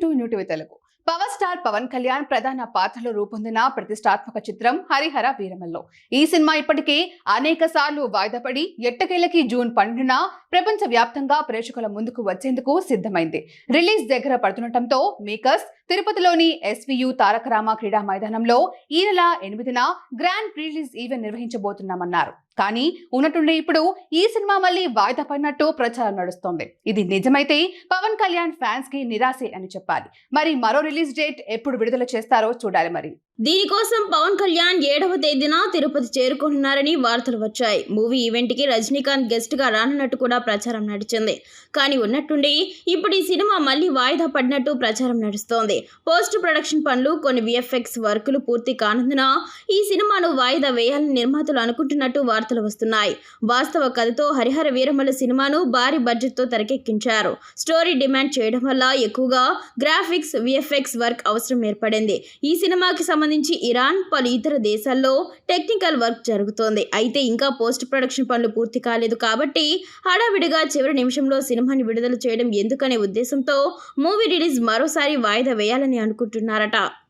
To న్యూటివి Telugu. Power star Pawan Kalyan ప్రధాన పాత్రలో రూపొందిన ప్రతిష్టాత్మక చిత్రం హరిహర వీరమల్లో. ఈ సినిమా ఇప్పటికే అనేక సార్లు వాయిదా పడి ఎట్టకేలకి జూన్ 12న ప్రపంచ వ్యాప్తంగా ప్రేక్షకుల ముందుకు వచ్చేందుకు సిద్ధమైంది. రిలీజ్ దగ్గర పడుతుండటంతో మేకర్స్ తిరుపతిలోని ఎస్వియు తారక రామ క్రీడా మైదానంలో ఈ నెల 8న గ్రాండ్ ప్రీ రిలీజ్ ఈవెంట్ నిర్వహించబోతున్నామన్నారు. కానీ ఉన్నట్టుండే ఇప్పుడు ఈ సినిమా మళ్ళీ వాయిదా పడినట్టు ప్రచారం నడుస్తోంది. ఇది నిజమైతే పవన్ కళ్యాణ్ ఫ్యాన్స్ కి నిరాశే అని చెప్పాలి. మరి మరో రిలీజ్ డేట్ ఎప్పుడు విడుదల చేస్తారో చూడాలి. మరి దీనికోసం పవన్ కళ్యాణ్ 7వ తేదీన తిరుపతి చేరుకుంటున్నారని వార్తలు వచ్చాయి. మూవీ ఈవెంట్ కి రజనీకాంత్ గెస్ట్ గా రానున్నట్టు కూడా ప్రచారం నడిచింది. కానీ ఉన్నట్టుండి ఇప్పుడు ఈ సినిమా మళ్ళీ వాయిదా పడినట్టు ప్రచారం నడుస్తోంది. పోస్ట్ ప్రొడక్షన్ పనులు, కొన్ని విఎఫ్ఎక్స్ వర్కులు పూర్తి కానందున ఈ సినిమాను వాయిదా వేయాలని నిర్మాతలు అనుకుంటున్నట్టు వార్తలు వస్తున్నాయి. వాస్తవ కథతో హరిహర వీరమల్లు సినిమాను భారీ బడ్జెట్ తో తెరకెక్కించారు. స్టోరీ డిమాండ్ చేయడం వల్ల ఎక్కువగా గ్రాఫిక్స్, విఎఫ్ఎక్స్ వర్క్ అవసరం ఏర్పడింది. ఈ సినిమాకి సంబంధించి ఇరాన్, పలు ఇతర దేశాల్లో టెక్నికల్ వర్క్ జరుగుతోంది. అయితే ఇంకా పోస్ట్ ప్రొడక్షన్ పనులు పూర్తి కాలేదు కాబట్టి హడావిడిగా చివరి నిమిషంలో సినిమాని విడుదల చేయడం ఎందుకనే ఉద్దేశంతో మూవీ రిలీజ్ మరోసారి వాయిదా వేయాలని అనుకుంటున్నారట.